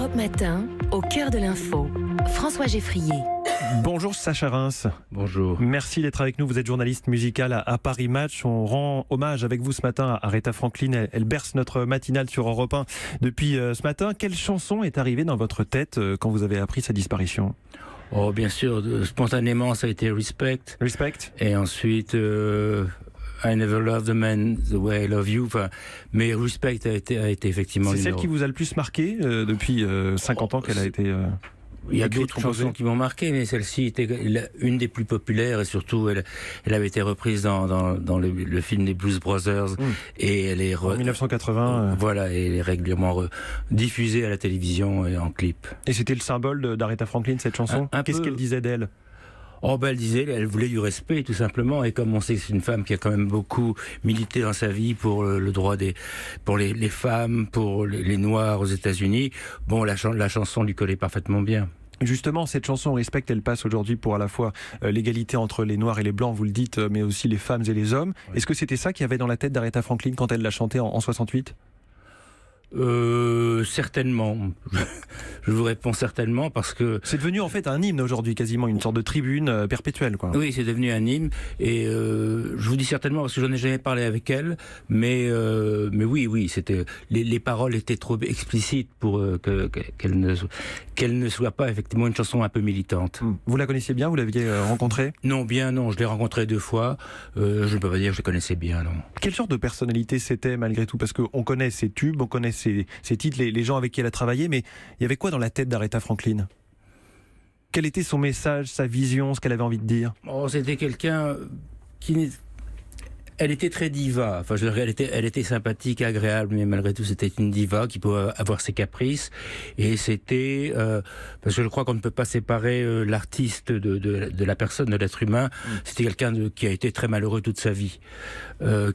Europe Matin, au cœur de l'info, François Geffrier. Bonjour Sacha Reims. Bonjour. Merci d'être avec nous. Vous êtes journaliste musical à Paris Match. On rend hommage avec vous ce matin à Aretha Franklin. Elle berce notre matinale sur Europe 1 depuis ce matin. Quelle chanson est arrivée dans votre tête quand vous avez appris sa disparition ? Oh, bien sûr, spontanément, ça a été Respect. Respect. Et ensuite, I Never Loved a Man the Way I Love You. Enfin, mais Respect a été effectivement... C'est celle qui vous a le plus marqué depuis 50 ans qu'elle a été... Il y a d'autres chansons qui m'ont marqué, mais celle-ci était une des plus populaires et surtout elle avait été reprise dans le film des Blues Brothers et elle est en 1980. Voilà, et elle est régulièrement diffusée à la télévision et en clip. Et c'était le symbole d'Aretha Franklin, cette chanson. Qu'est-ce qu'elle disait d'elle ? Oh ben elle disait, elle voulait du respect tout simplement, et comme on sait que c'est une femme qui a quand même beaucoup milité dans sa vie pour le droit pour les femmes, pour les Noirs aux États-Unis, bon la chanson lui collait parfaitement bien. Justement, cette chanson Respect, elle passe aujourd'hui pour à la fois l'égalité entre les Noirs et les Blancs, vous le dites, mais aussi les femmes et les hommes. Est-ce que c'était ça qu'il y avait dans la tête d'Aretha Franklin quand elle l'a chantée en 68 ? Certainement. Je vous réponds certainement parce que... C'est devenu en fait un hymne aujourd'hui, quasiment une sorte de tribune perpétuelle, quoi. Oui, c'est devenu un hymne et je vous dis certainement parce que j'en ai jamais parlé avec elle, mais oui, c'était les paroles étaient trop explicites pour qu'elle ne soit pas effectivement une chanson un peu militante. Vous la connaissiez bien, vous l'aviez rencontrée ? Non, je l'ai rencontrée 2 fois. Je ne peux pas dire que je la connaissais bien, non. Quelle sorte de personnalité c'était malgré tout ? Parce qu'on connaît ses tubes, on connaît ses titres, les gens avec qui elle a travaillé, mais il y avait quoi dans la tête d'Aretha Franklin ? Quel était son message, sa vision, ce qu'elle avait envie de dire ? Oh, c'était quelqu'un qui... Elle était très diva. Enfin, elle était sympathique, agréable, mais malgré tout, c'était une diva qui pouvait avoir ses caprices. Et c'était parce que je crois qu'on ne peut pas séparer l'artiste de la personne, de l'être humain. C'était quelqu'un qui a été très malheureux toute sa vie,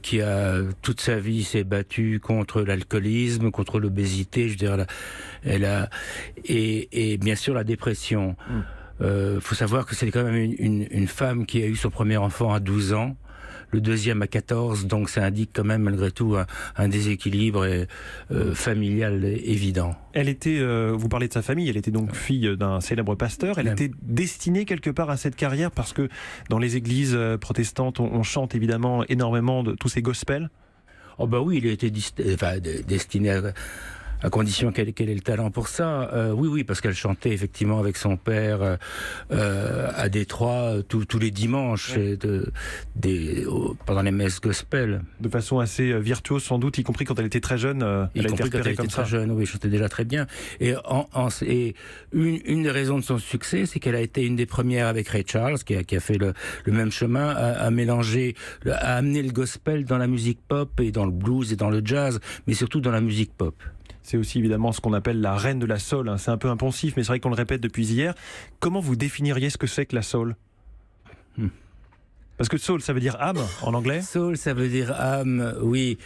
qui a toute sa vie s'est battu contre l'alcoolisme, contre l'obésité. Je veux dire, et bien sûr la dépression. Faut savoir que c'est quand même une femme qui a eu son premier enfant à 12 ans. Le deuxième à 14, donc ça indique quand même malgré tout un déséquilibre familial évident. Elle était, vous parlez de sa famille, elle était donc fille d'un célèbre pasteur. Elle était destinée quelque part à cette carrière parce que dans les églises protestantes, on chante évidemment énormément de tous ces gospels. Oh bah oui, il a été destiné à condition qu'elle ait le talent pour ça. Oui, parce qu'elle chantait effectivement avec son père à Détroit tous les dimanches pendant les messes gospel. De façon assez virtuose sans doute, y compris quand elle était très jeune. Elle a été repérée comme ça. Très jeune, oui, elle chantait déjà très bien. Et une des raisons de son succès, c'est qu'elle a été une des premières avec Ray Charles, qui a fait le même chemin, à mélanger, à amener le gospel dans la musique pop et dans le blues et dans le jazz, mais surtout dans la musique pop. C'est aussi évidemment ce qu'on appelle la reine de la soul. C'est un peu impensif, mais c'est vrai qu'on le répète depuis hier. Comment vous définiriez ce que c'est que la soul ? Parce que soul, ça veut dire âme en anglais. Soul, ça veut dire âme, oui.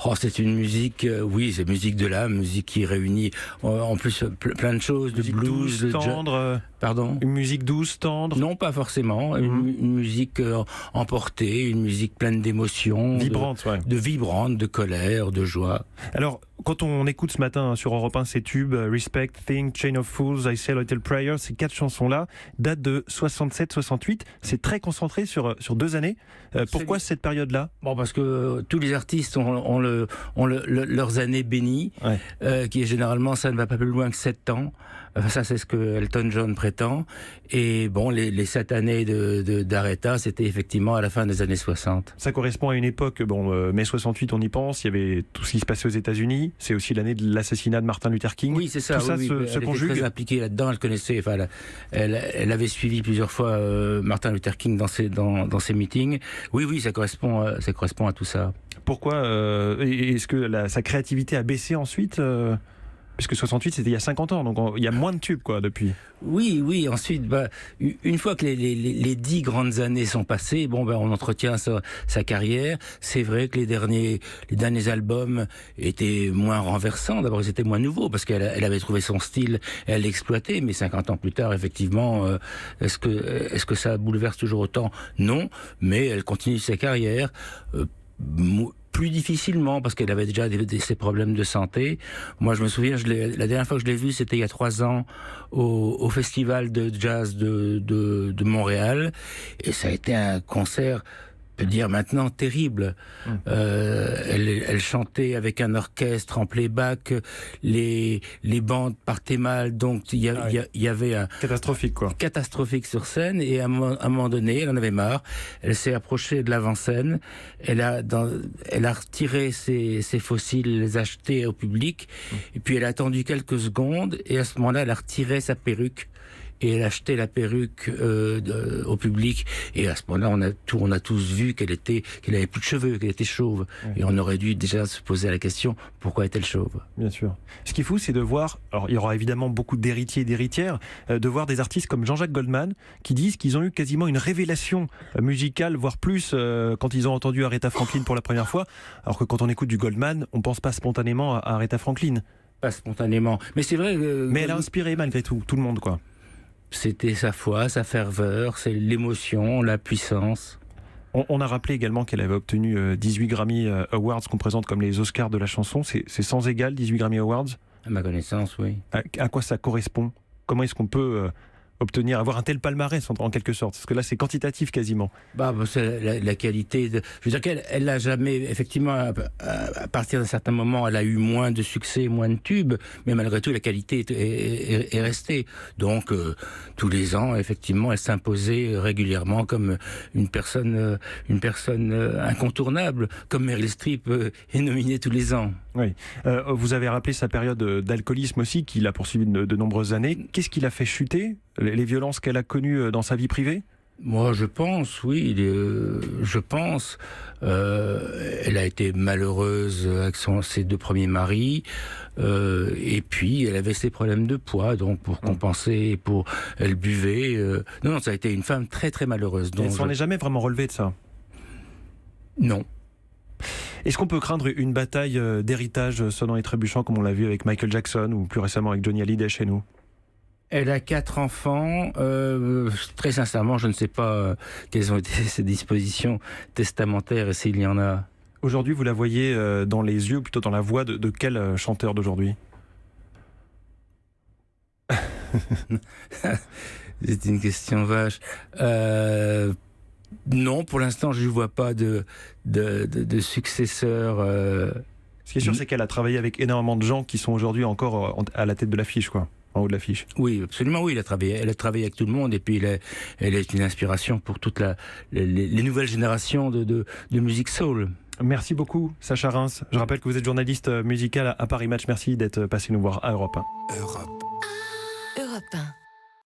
Oh, c'est une musique, oui, c'est musique de l'âme, musique qui réunit en plus plein de choses, de blues, douce, tendre. Pardon ? Une musique douce, tendre. Non, pas forcément. Une musique emportée, une musique pleine d'émotions, vibrante, vibrante, de colère, de joie. Alors, quand on écoute ce matin sur Europe 1 ces tubes, Respect, Think, Chain of Fools, I Say a Little Prayer, ces 4 chansons-là datent de 67-68. C'est très concentré sur 2 années. Pourquoi cette période-là ? Bon, parce que tous les artistes ont leurs années bénies, qui est généralement, ça ne va pas plus loin que 7 ans. Ça, c'est ce que Elton John prétend. Et bon, les 7 années d'Aretha, c'était effectivement à la fin des années 60. Ça correspond à une époque, mai 68, on y pense, il y avait tout ce qui se passait aux États-Unis. C'est aussi l'année de l'assassinat de Martin Luther King. Oui, c'est ça. Tout ça se conjugue. Elle était très impliquée là-dedans. Elle connaissait, elle avait suivi plusieurs fois Martin Luther King dans ses meetings. Oui, ça correspond à tout ça. Pourquoi est-ce que sa créativité a baissé ensuite puisque 68, c'était il y a 50 ans, donc il y a moins de tubes, depuis. Oui, ensuite, une fois que les 10 grandes années sont passées, on entretient sa carrière. C'est vrai que les derniers albums étaient moins renversants. D'abord, ils étaient moins nouveaux, parce qu'elle avait trouvé son style, elle l'exploitait, mais 50 ans plus tard, effectivement, est-ce que ça bouleverse toujours autant ? Non, mais elle continue sa carrière. plus difficilement parce qu'elle avait déjà ses problèmes de santé. Moi, je me souviens, la dernière fois que je l'ai vue, c'était il y a 3 ans au festival de jazz de Montréal, et ça a été un concert, je peux dire maintenant, terrible. Elle chantait avec un orchestre en playback, les bandes partaient mal, donc il y avait un Catastrophique, quoi. Catastrophique sur scène, et à un moment donné, elle en avait marre, elle s'est approchée de l'avant-scène, elle a retiré ses fossiles, les a jetés au public, et puis elle a attendu quelques secondes, et à ce moment-là, elle a retiré sa perruque, et elle a acheté la perruque au public, et à ce moment-là, on a tous vu qu'elle avait plus de cheveux, qu'elle était chauve, et on aurait dû déjà se poser la question, pourquoi est-elle chauve? Bien sûr. Ce qui est fou, c'est de voir, alors il y aura évidemment beaucoup d'héritiers et d'héritières, de voir des artistes comme Jean-Jacques Goldman qui disent qu'ils ont eu quasiment une révélation musicale, voire plus, quand ils ont entendu Aretha Franklin pour la première fois, alors que quand on écoute du Goldman, on pense pas spontanément à Aretha Franklin. Pas spontanément, mais c'est vrai. Mais elle a inspiré malgré tout le monde, quoi. C'était sa foi, sa ferveur, c'est l'émotion, la puissance. On a rappelé également qu'elle avait obtenu 18 Grammy Awards qu'on présente comme les Oscars de la chanson. C'est sans égal, 18 Grammy Awards. À ma connaissance, oui. À quoi ça correspond? Comment est-ce qu'on peut avoir un tel palmarès en quelque sorte? Parce que là, c'est quantitatif quasiment. C'est la qualité. Je veux dire qu'elle n'a jamais, effectivement, à partir d'un certain moment, elle a eu moins de succès, moins de tubes, mais malgré tout, la qualité est restée. Donc, tous les ans, effectivement, elle s'imposait régulièrement comme une personne incontournable, comme Meryl Streep est nominée tous les ans. Oui. Vous avez rappelé sa période d'alcoolisme aussi, qui l'a poursuivi de nombreuses années. Qu'est-ce qui l'a fait chuter? Les violences qu'elle a connues dans sa vie privée? Moi, je pense, oui. Je pense. Elle a été malheureuse avec ses 2 premiers maris. Et puis, elle avait ses problèmes de poids. Donc, pour compenser, elle buvait. Non, ça a été une femme très, très malheureuse. Donc, elle s'en est jamais vraiment relevée de ça? Non. Est-ce qu'on peut craindre une bataille d'héritage sonnant et trébuchant comme on l'a vu avec Michael Jackson ou plus récemment avec Johnny Hallyday chez nous? Elle a 4 enfants. Très sincèrement, je ne sais pas quelles ont été ses dispositions testamentaires et s'il y en a. Aujourd'hui, vous la voyez dans les yeux, plutôt dans la voix de quel chanteur d'aujourd'hui? C'est une question vache. Non, pour l'instant, je ne vois pas de successeur. Ce qui est sûr, c'est qu'elle a travaillé avec énormément de gens qui sont aujourd'hui encore à la tête de l'affiche, quoi. En haut de l'affiche. Oui, absolument, oui. Elle a travaillé avec tout le monde, et puis elle est une inspiration pour toutes les nouvelles générations de musique soul. Merci beaucoup, Sacha Reims. Je rappelle que vous êtes journaliste musical à Paris Match. Merci d'être passé nous voir à Europe 1. Europe 1.